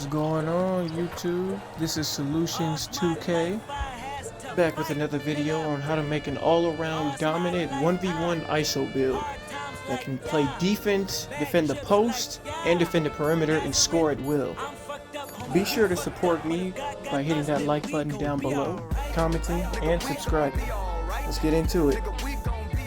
What's going on, YouTube? This is Solutions 2K, back with another video on how to make an all-around dominant 1v1 ISO build that can play defense, defend the post, and defend the perimeter and score at will. Be sure to support me by hitting that like button down below, commenting, and subscribing. Let's get into it.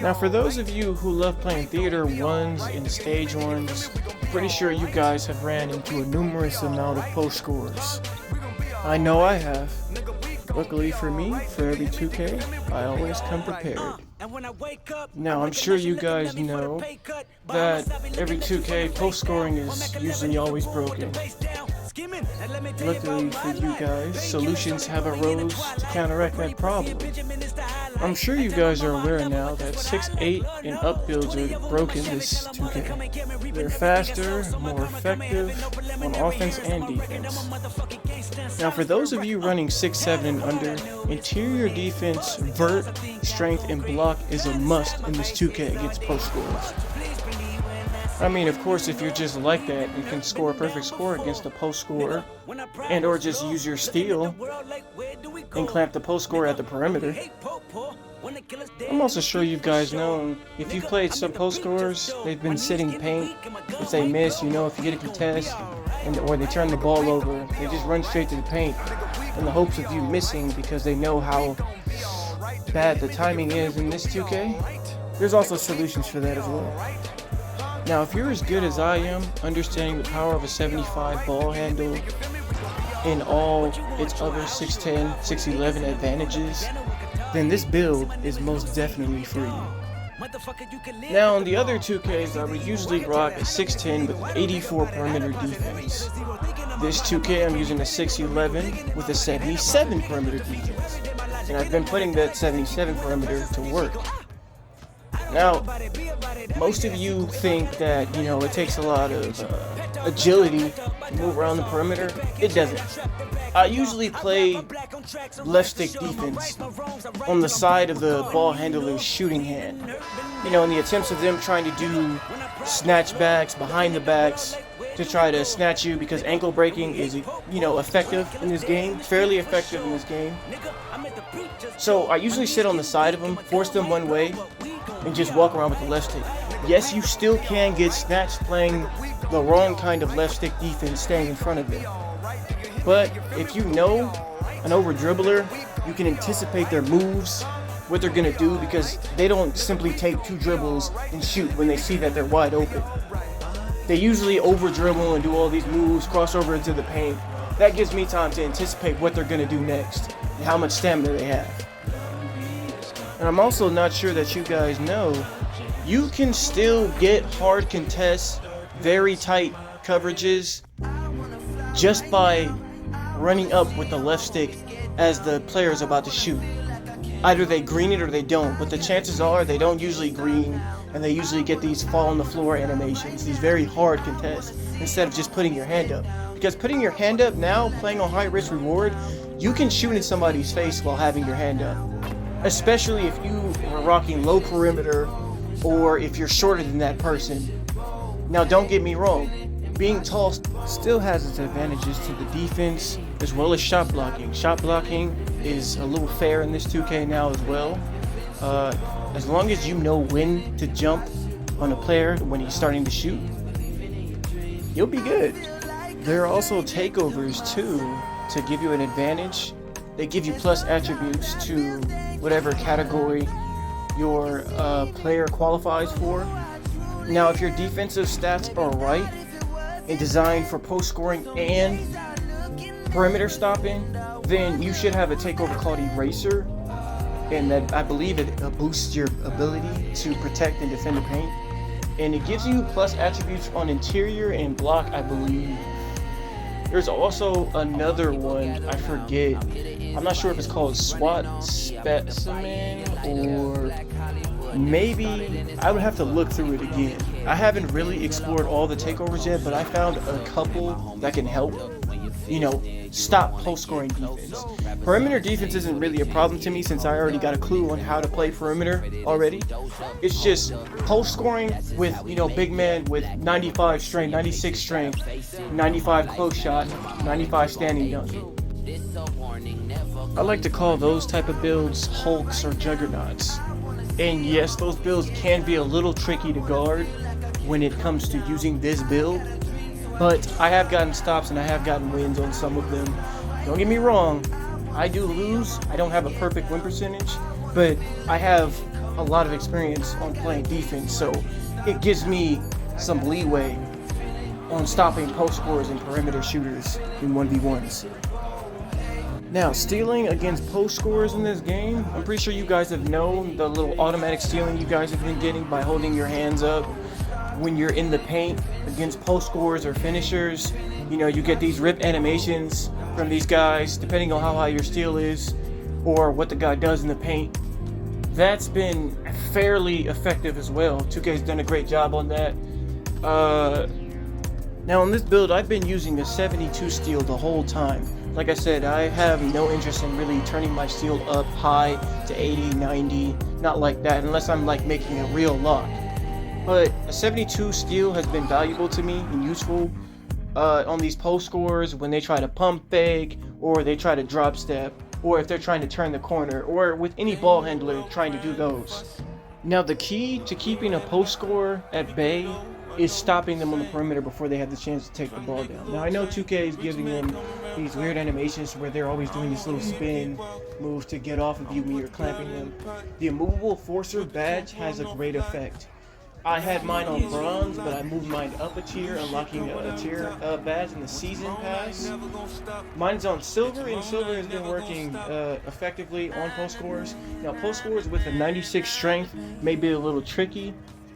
Now, for those of you who love playing Theater 1s and Stage 1s, I'm pretty sure you guys have ran into a numerous amount of post scores. I know I have. Luckily for me, for every 2K, I always come prepared. Now, I'm sure you guys know that every 2K post scoring is usually always broken. Luckily for you guys, solutions have arose to counteract that problem. I'm sure you guys are aware now that 6-8 and up builds are broken this 2K. They're faster, more effective on offense and defense. Now, for those of you running 6-7 and under, interior defense, vert, strength, and block is a must in this 2K against post scores. I mean, of course, if you're just like that, you can score a perfect score against a post scorer, and or just use your steal and clamp the post scorer at the perimeter. I'm also sure you guys know, if you've played some post scorers, they've been sitting paint. If they miss, you know, if you get a contest, or they turn the ball over, they just run straight to the paint in the hopes of you missing because they know how bad the timing is in this 2K. There's also solutions for that as well. Now, if you're as good as I am, understanding the power of a 75 ball handle and all its other 6'10", 6'11" advantages, then this build is most definitely for you. Now, on the other 2Ks, I would usually rock a 6'10" with 84 perimeter defense. This 2K, I'm using a 6'11" with a 77 perimeter defense. And I've been putting that 77 perimeter to work. Now, most of you think that, you know, it takes a lot of agility to move around the perimeter. It doesn't. I usually play left stick defense on the side of the ball handler's shooting hand. You know, in the attempts of them trying to do snatch backs, behind the backs, to try to snatch you, because ankle breaking is, you know, effective in this game, fairly effective in this game. So I usually sit on the side of them, force them one way, and just walk around with the left stick. Yes, you still can get snatched playing the wrong kind of left stick defense staying in front of it. But if you know an over dribbler, you can anticipate their moves, what they're gonna do, because they don't simply take 2 dribbles and shoot when they see that they're wide open. They usually over dribble and do all these moves, cross over into the paint. That gives me time to anticipate what they're gonna do next and how much stamina they have. And I'm also not sure that you guys know, you can still get hard contests, very tight coverages, just by running up with the left stick as the player is about to shoot. Either they green it or they don't, but the chances are they don't usually green, and they usually get these fall on the floor animations, these very hard contests, instead of just putting your hand up. Because putting your hand up now, playing on high risk reward, you can shoot in somebody's face while having your hand up. Especially if you are rocking low perimeter, or if you're shorter than that person. Now, don't get me wrong, being tall still has its advantages to the defense as well as shot blocking. Shot blocking is a little fair in this 2K now as well. As long as you know when to jump on a player when he's starting to shoot, you'll be good. There are also takeovers too to give you an advantage. They give you plus attributes to whatever category your player qualifies for. Now, if your defensive stats are right and designed for post scoring and perimeter stopping, then you should have a takeover called Eraser, and that, I believe, it boosts your ability to protect and defend the paint. And it gives you plus attributes on interior and block, I believe. There's also another one, I forget. I'm not sure if it's called SWAT Specimen, or maybe I would have to look through it again. I haven't really explored all the takeovers yet, but I found a couple that can help. stop post-scoring defense. Perimeter defense isn't really a problem to me since I already got a clue on how to play perimeter already. It's just post-scoring with, big man with 95 strength, 96 strength, 95 close shot, 95 standing dunk. I like to call those type of builds Hulks or Juggernauts. And yes, those builds can be a little tricky to guard when it comes to using this build, but I have gotten stops and I have gotten wins on some of them. Don't get me wrong, I do lose. I don't have a perfect win percentage, but I have a lot of experience on playing defense, so it gives me some leeway on stopping post scorers and perimeter shooters in 1v1s. Now, stealing against post scorers in this game, I'm pretty sure you guys have known the little automatic stealing you guys have been getting by holding your hands up when you're in the paint against post scorers or finishers. You get these rip animations from these guys depending on how high your steal is or what the guy does in the paint. That's been fairly effective as well. 2K's done a great job on that. Now on this build, I've been using a 72 steal the whole time. Like I said, I have no interest in really turning my steal up high to 80, 90, not like that, unless I'm like making a real lock. But a 72 steal has been valuable to me and useful on these post scorers when they try to pump fake, or they try to drop step, or if they're trying to turn the corner, or with any ball handler trying to do those. Now the key to keeping a post scorer at bay is stopping them on the perimeter before they have the chance to take the ball down. Now I know 2K is giving them these weird animations where they're always doing this little spin move to get off of you when you're clamping them. The immovable forcer badge has a great effect. I had mine on bronze, but I moved mine up a tier, unlocking a tier badge in the season pass. Mine's on silver, and silver has been working effectively on post scorers. Now post scorers with a 96 strength may be a little tricky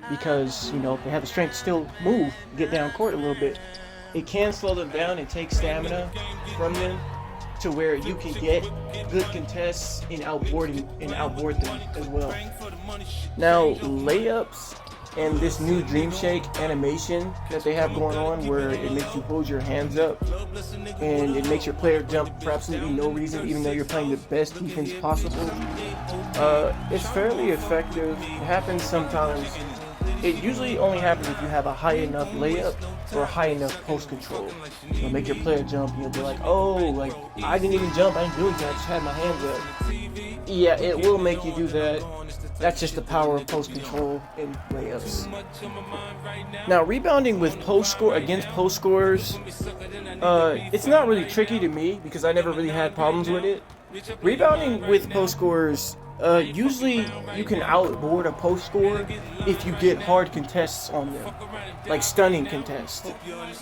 because they have the strength to still move, get down court a little bit. It can slow them down and take stamina from them to where you can get good contests and outboard them as well. Now layups and this new Dream Shake animation that they have going on where it makes you hold your hands up and it makes your player jump for absolutely no reason even though you're playing the best defense possible. It's fairly effective. It happens sometimes. It usually only happens if you have a high enough layup or high enough post control. It'll make your player jump and you'll be like, oh, like I didn't even jump, I didn't do anything, I just had my hands up. Yeah, it will make you do that. That's just the power of post control and layups. Now rebounding with against post scorers, it's not really tricky to me because I never really had problems with it. Rebounding with post scorers, usually you can outboard a post scorer if you get hard contests on them, like stunning contests.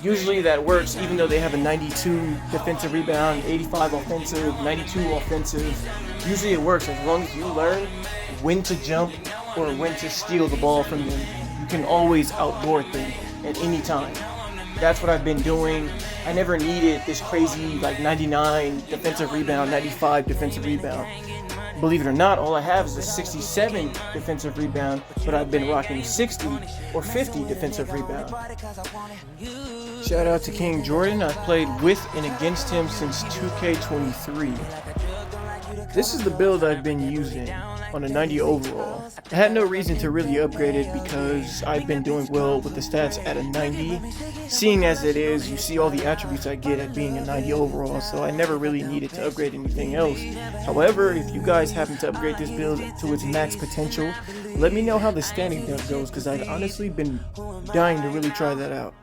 Usually that works even though they have a 92 defensive rebound, 85 offensive, 92 offensive. Usually it works as long as you learn when to jump or when to steal the ball from them. You can always outboard them at any time. That's what I've been doing. I never needed this crazy like 99 defensive rebound, 95 defensive rebound. Believe it or not, all I have is a 67 defensive rebound, but I've been rocking 60 or 50 defensive rebound. Shout out to King Jordan. I've played with and against him since 2K23. This is the build I've been using on a 90 overall. I had no reason to really upgrade it because I've been doing well with the stats at a 90. Seeing as it is, you see all the attributes I get at being a 90 overall, so I never really needed to upgrade anything else. However, if you guys happen to upgrade this build to its max potential, let me know how the standing dunk goes because I've honestly been dying to really try that out.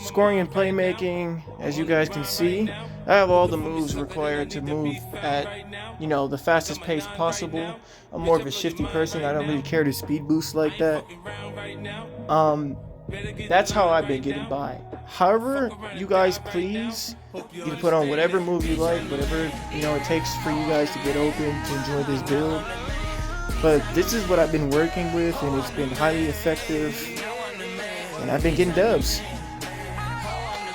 Scoring and playmaking, as you guys can see, I have all the moves required to move at, the fastest pace possible. I'm more of a shifty person. I don't really care to speed boost like that. That's how I've been getting by. However, you guys please, you can put on whatever move you like, whatever, it takes for you guys to get open, to enjoy this build. But this is what I've been working with, and it's been highly effective. And I've been getting dubs.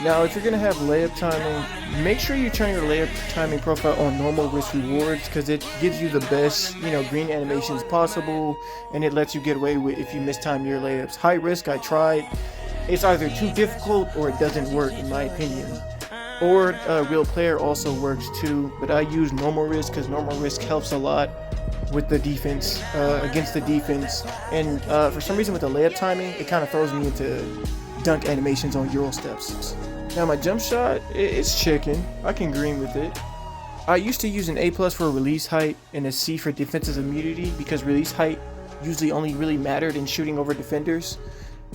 Now, if you're going to have layup timing, make sure you turn your layup timing profile on normal risk rewards because it gives you the best, green animations possible, and it lets you get away with if you mistime your layups. High risk, I tried. It's either too difficult or it doesn't work, in my opinion. Or Real Player also works too, but I use Normal Risk because Normal Risk helps a lot with the defense, against the defense. And for some reason with the layup timing, it kind of throws me into dunk animations on Euro steps. Now my jump shot, it's chicken. I can green with it. I used to use an A+ for release height and a C for defensive immunity because release height usually only really mattered in shooting over defenders,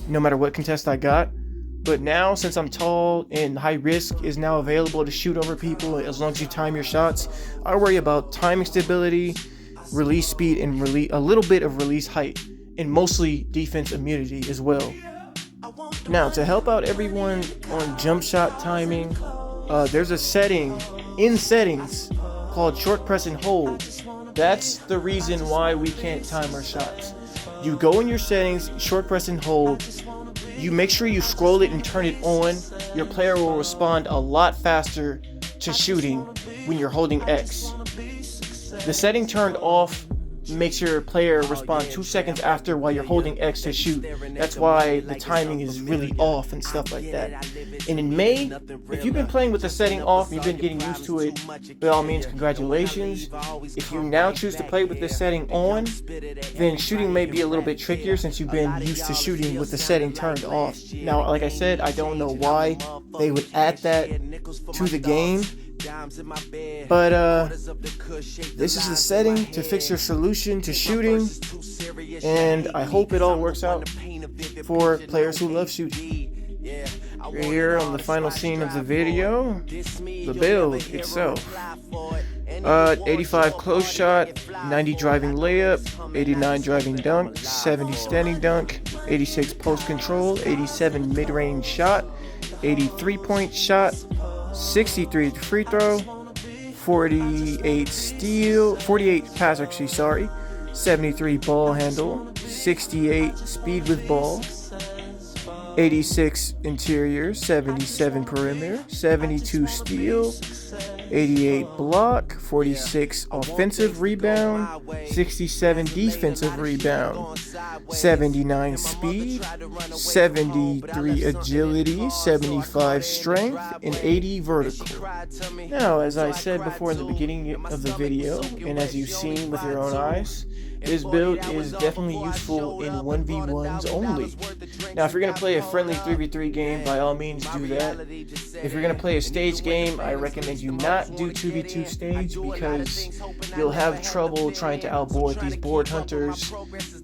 no matter what contest I got. But now, since I'm tall and high risk is now available to shoot over people as long as you time your shots, I worry about timing stability, release speed, and a little bit of release height, and mostly defense immunity as well. Now, to help out everyone on jump shot timing, there's a setting in settings called short press and hold. That's the reason why we can't time our shots. You go in your settings, short press and hold. You make sure you scroll it and turn it on. Your player will respond a lot faster to shooting when you're holding X. The setting turned off makes your player respond 2 seconds after while you're holding X to shoot. That's why the timing is really off and stuff like that. And in May, if you've been playing with the setting off and you've been getting used to it, by all means, congratulations. If you now choose to play with the setting on, then shooting may be a little bit trickier since you've been used to shooting with the setting turned off. Now, like I said, I don't know why they would add that to the game. But this is the setting to fix your solution to shooting, and I hope it all works out for players who love shooting. We're here on the final scene of the video, the build itself. 85 close shot, 90 driving layup, 89 driving dunk, 70 standing dunk, 86 post control, 87 mid-range shot, 83 point shot, 63 free throw, 48 steal, 48 pass actually, sorry, 73 ball handle, 68 speed with ball, 86 interior, 77 perimeter, 72 steal, 88 block, 46 offensive rebound, 67 defensive rebound, 79 speed, 73 agility, 75 strength, and 80 vertical. Now, as I said before in the beginning of the video, and as you've seen with your own eyes, this build is definitely useful in 1v1s only. Now, if you're going to play a friendly 3v3 game, by all means do that. If you're going to play a stage game, I recommend you not do 2v2 stage because you'll have trouble trying to outboard these board hunters.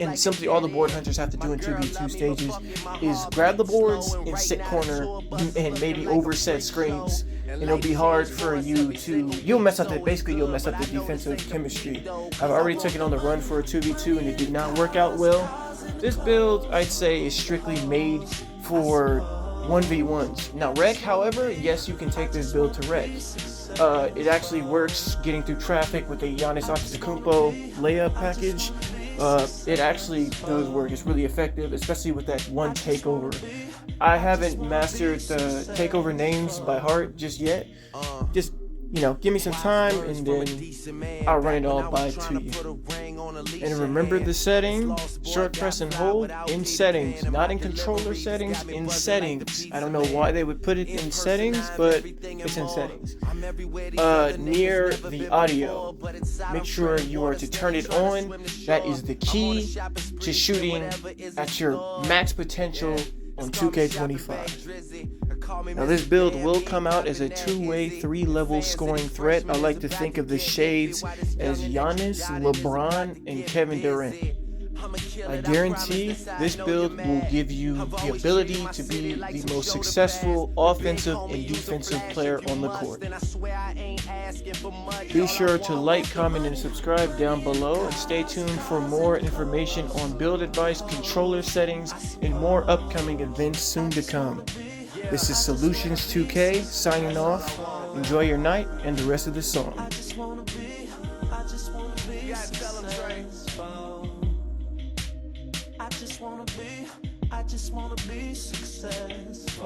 And simply all the board hunters have to do in 2v2 stages is grab the boards and sit corner and maybe overset screens. And it'll be hard for you to, you'll mess up the defensive chemistry. I've already took it on the run for a 2v2 and it did not work out well. This build, I'd say, is strictly made for 1v1s. Now rec, however, yes, you can take this build to rec. It actually works getting through traffic with the Giannis Antetokounmpo layup package. It actually does work. It's really effective, especially with that one takeover. I haven't mastered the takeover names by heart just yet. Just, give me some time and then I'll run it all by to you. And remember the setting, short press and hold in settings, not in controller settings, in settings. I don't know why they would put it in settings, but it's in settings. Near the audio, make sure you are to turn it on. That is the key to shooting at your max potential on 2K25. Now this build will come out as a two-way, three-level scoring threat. I like to think of the shades as Giannis, LeBron, and Kevin Durant. I guarantee this build will give you the ability to be the most successful offensive and defensive player on the court. Be sure to like, comment, and subscribe down below, and stay tuned for more information on build advice, controller settings, and more upcoming events soon to come. This is Solutions 2K signing off. Enjoy your night and the rest of the song. I just wanna be success.